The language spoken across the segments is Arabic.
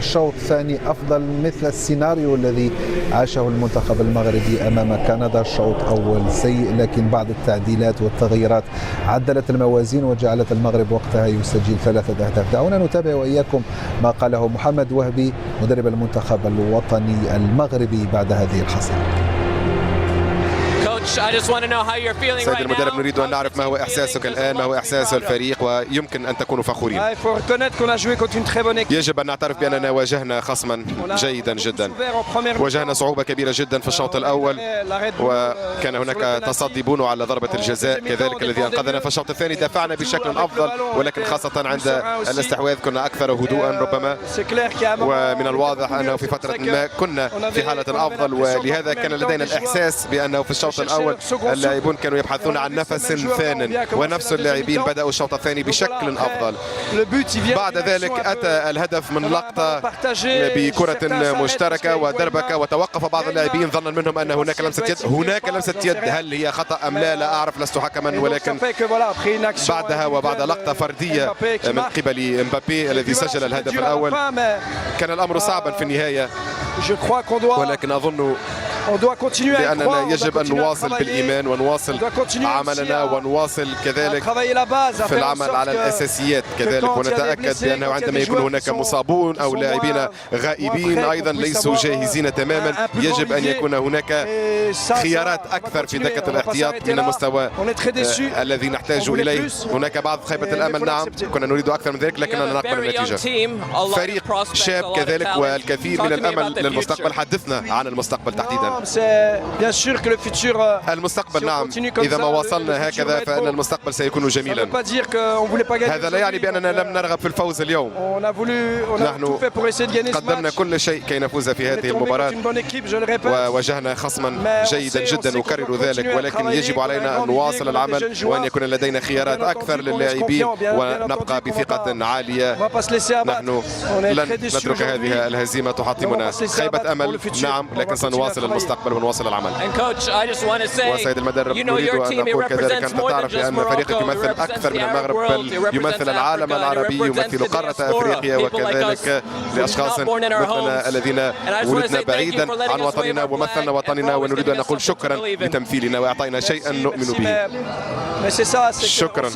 شوط ثاني أفضل مثل السيناريو الذي عاشه المنتخب المغربي أمام كندا. شوط أول سيء، لكن بعض التعديلات والتغييرات عدلت الموازين وجعلت المغرب وقتها يسجل 3 أهداف. دعونا نتابع وإياكم ما قاله محمد وهبي مدرب المنتخب الوطني المغربي بعد هذه الخسارة. سيد المدرب، نريد أن نعرف ما هو إحساسك الآن، ما هو إحساس الفريق، ويمكن أن تكونوا فخورين. يجب أن نعترف بأننا واجهنا خصما جيدا جدا، واجهنا صعوبة كبيرة جدا في الشوط الأول، وكان هناك تصدي بونو على ضربة الجزاء كذلك الذي أنقذنا. في الشوط الثاني دافعنا بشكل أفضل، ولكن خاصة عند الاستحواذ كنا أكثر هدوءا ربما، ومن الواضح أنه في فترة ما كنا في حالة أفضل، ولهذا كان لدينا الإحساس بأنه في الشوط الأول اللاعبون كانوا يبحثون عن نفس ثان، ونفس اللاعبين بدأوا الشوط الثاني بشكل أفضل. بعد ذلك أتى الهدف من لقطة بكرة مشتركة ودربكة، وتوقف بعض اللاعبين ظنا منهم أن هناك لمسة يد. هناك لمسة يد، هل هي خطأ أم لا؟ لا أعرف، لست حكما، ولكن بعدها وبعد لقطة فردية من قبل امبابي الذي سجل الهدف الأول كان الأمر صعبا في النهاية، ولكن أظن بأننا يجب أن نواصل بالإيمان ونواصل عملنا ونواصل كذلك في العمل على الأساسيات كذلك، ونتأكد بأنه عندما يكون هناك مصابون أو لاعبين غائبين أيضا ليسوا جاهزين تماما، يجب أن يكون هناك خيارات أكثر في دكة الاحتياط من المستوى الذي نحتاج إليه. هناك بعض خيبة الأمل، نعم كنا نريد أكثر من ذلك، لكننا نقبل النتيجة. فريق شاب كذلك والكثير من الأمل للمستقبل. حدثنا عن المستقبل تحديدا. المستقبل، نعم، إذا ما وصلنا هكذا فإن المستقبل سيكون جميلا. هذا لا يعني بأننا لم نرغب في الفوز اليوم، نحن قدمنا كل شيء كي نفوز في هذه المباراة، وواجهنا خصما جيدا جدا أكرر ذلك، ولكن يجب علينا أن نواصل العمل وأن يكون لدينا خيارات أكثر للاعبين ونبقى بثقة عالية. نحن لن نترك هذه الهزيمة تحطمنا. خيبة أمل، نعم، لكن سنواصل المستقبل ونواصل العمل. وسيد المدرب، نريد أن نقول كذلك، أنت تعرف بأن فريقك يمثل أكثر من المغرب، بل يمثل العالم العربي، يمثل قارة أفريقيا، وكذلك لأشخاص مثلنا الذين ولدنا بعيدا عن وطننا ومثلنا وطننا، ونريد أن نقول شكرا لتمثيلنا وإعطائنا شيئا نؤمن به. شكرا.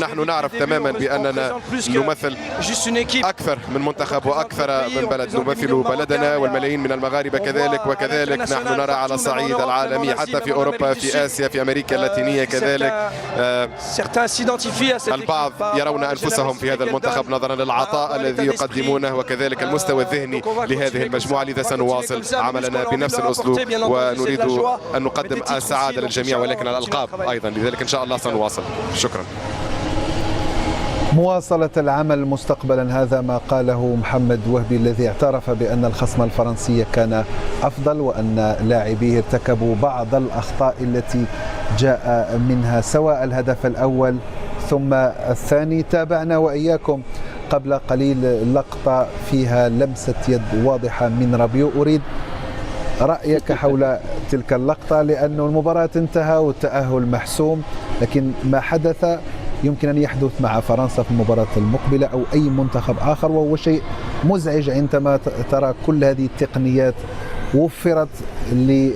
نحن نعرف تماما بأننا نمثل أكثر من منتخب وأكثر من بلد، نمثل بلدنا والملايين من المغاربة كذلك، وكذلك نحن نرى على الصعيد العالمي حتى في أوروبا، في آسيا، في أمريكا اللاتينية كذلك البعض يرون أنفسهم في هذا المنتخب نظرا للعطاء الذي يقدمونه وكذلك المستوى الذهني لهذه المجموعة. لذا سنواصل عملنا بنفس الأسلوب ونريد أن نقدم السعادة للجميع، ولكن الألقاب أيضا، لذلك إن شاء الله سنواصل. شكرا. مواصلة العمل مستقبلا، هذا ما قاله محمد وهبي الذي اعترف بأن الخصم الفرنسي كان أفضل وأن لاعبيه ارتكبوا بعض الأخطاء التي جاء منها سواء الهدف الأول ثم الثاني. تابعنا وإياكم قبل قليل لقطة فيها لمسة يد واضحة من رابيو. أريد رأيك حول تلك اللقطة، لأن المباراة انتهى والتأهل محسوم، لكن ما حدث يمكن أن يحدث مع فرنسا في المباراة المقبلة أو أي منتخب آخر، وهو شيء مزعج عندما ترى كل هذه التقنيات وفرت اللي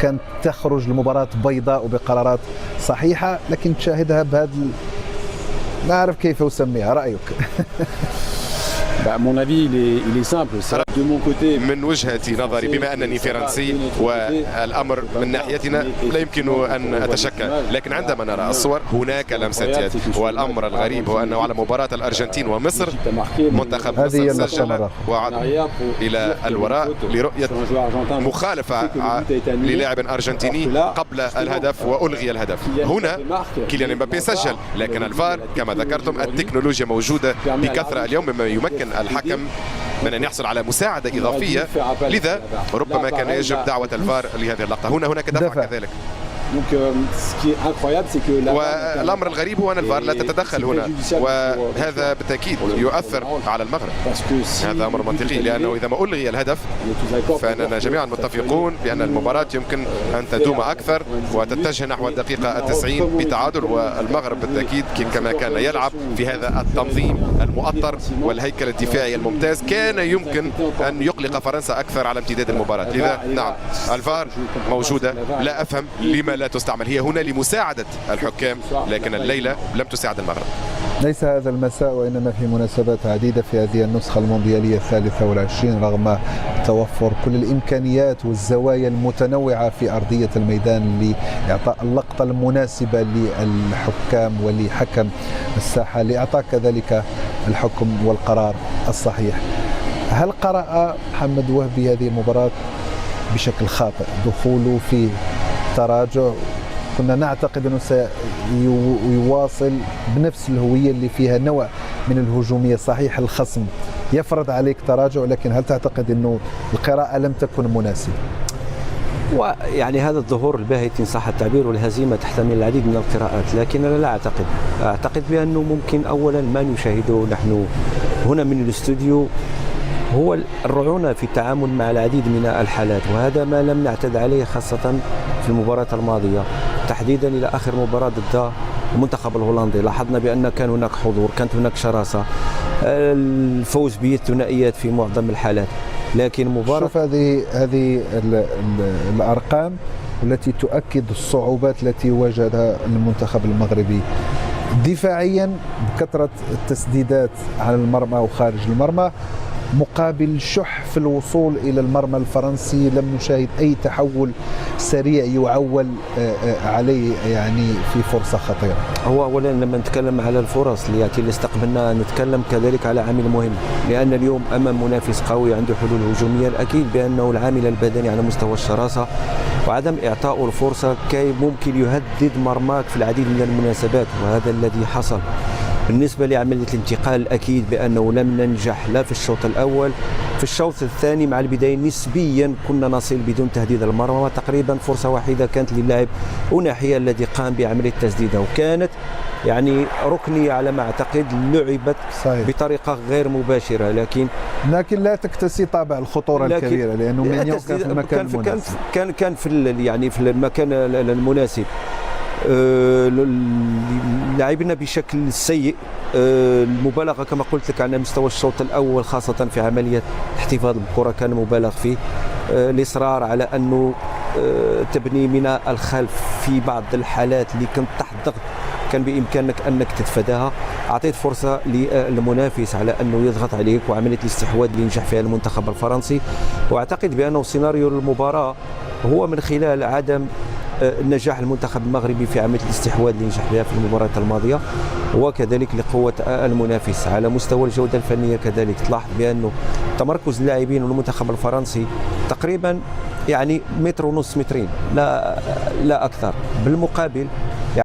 كانت تخرج المباراة بيضاء وبقرارات صحيحة، لكن تشاهدها بهذا لا أعرف كيف أسميها. رأيك؟ من وجهة نظري، بما أنني فرنسي والأمر من ناحيتنا لا يمكن أن أتشكى، لكن عندما نرى الصور هناك لمسة يد. والأمر الغريب هو أنه على مباراة الأرجنتين ومصر منتخب مصر سجل وعاد إلى الوراء لرؤية مخالفة للاعب أرجنتيني قبل الهدف وألغي الهدف. هنا كيليان امبابي سجل، لكن الفار كما ذكرتم التكنولوجيا موجودة بكثرة اليوم، مما يمكن الحكم من أن يحصل على مساعدة إضافية، لذا ربما كان يجب دعوة الفار لهذه اللقطة. هناك دفع كذلك. والأمر الغريب هو أن الفار لا تتدخل هنا، وهذا بالتأكيد يؤثر على المغرب. هذا أمر منطقي، لأنه إذا ما ألغي الهدف فإننا جميعا متفقون بأن المباراة يمكن أن تدوم أكثر وتتجه نحو الدقيقة 90 بتعادل، والمغرب بالتأكيد كما كان يلعب في هذا التنظيم المؤطر والهيكل الدفاعي الممتاز كان يمكن أن يقلق فرنسا أكثر على امتداد المباراة. لذا نعم الفار موجودة، لا أفهم لما لا تستعمل، هي هنا لمساعدة الحكام، لكن الليلة لم تساعد المغرب. ليس هذا المساء وإنما في مناسبات عديدة في هذه النسخة المونديالية 23 رغم توفر كل الإمكانيات والزوايا المتنوعة في أرضية الميدان لإعطاء اللقطة المناسبة للحكام ولحكم الساحة لإعطاء كذلك الحكم والقرار الصحيح. هل قرأ محمد وهبي هذه المباراة بشكل خاطئ؟ دخوله في تراجع، كنا نعتقد أنه سيواصل بنفس الهوية اللي فيها نوع من الهجومية. صحيح الخصم يفرض عليك تراجع، لكن هل تعتقد أنه القراءة لم تكن مناسبة؟ ويعني هذا الظهور الباهت إن صح التعبير والهزيمة تحتمل العديد من القراءات، لكن أنا لا أعتقد بأنه ممكن أولا ما نشاهده نحن هنا من الاستوديو هو الرعونة في التعامل مع العديد من الحالات، وهذا ما لم نعتد عليه خاصة في المباراة الماضية تحديدا إلى آخر مباراة ضد المنتخب الهولندي. لاحظنا بأن كان هناك حضور، كانت هناك شراسة، الفوز بالثنائيات في معظم الحالات، لكن مباراة شوف هذه الأرقام التي تؤكد الصعوبات التي واجهها المنتخب المغربي دفاعيا بكثرة التسديدات على المرمى وخارج المرمى، مقابل شح في الوصول إلى المرمى الفرنسي. لم نشاهد أي تحول سريع يعول عليه يعني في فرصة خطيرة. هو أولا لما نتكلم على الفرص اللي استقبلنا نتكلم كذلك على عامل مهم، لأن اليوم أمام منافس قوي عنده حلول هجومية، الأكيد بأنه العامل البدني على مستوى الشراسة وعدم إعطائه الفرصة كي ممكن يهدد مرماك في العديد من المناسبات، وهذا الذي حصل. بالنسبة لعملية الانتقال الأكيد بأنه لم ننجح لا في الشوط الأول، في الشوط الثاني مع البداية نسبيا كنا نصل بدون تهديد المرمى، تقريبا فرصة واحدة كانت للاعب أوناحية الذي قام بعملية تسديدة، وكانت يعني ركنية على ما أعتقد، لعبت صحيح بطريقة غير مباشرة، لكن لا تكتسي طابع الخطورة الكبيرة، لأنه من يوم كان في المكان المناسب، كان في المكان المناسب. لعبنا بشكل سيء، المبالغة كما قلت لك على مستوى الشوط الأول خاصة في عملية احتفاظ بالكرة كان مبالغ فيه، الإصرار على أنه تبني من الخلف في بعض الحالات اللي كنت تحت ضغط كان بإمكانك أنك تتفاداها، أعطيت فرصة للمنافس على أنه يضغط عليك، وعملية الاستحواذ اللي نجح فيها المنتخب الفرنسي. وأعتقد بأنه سيناريو المباراة هو من خلال عدم نجاح المنتخب المغربي في عملية الاستحواذ اللي نجح بها في المباراة الماضية، وكذلك لقوة المنافس على مستوى الجودة الفنية. كذلك تلاحظ بأنه تمركز اللاعبين والمنتخب الفرنسي تقريبا يعني 1.5 متر، لا أكثر. بالمقابل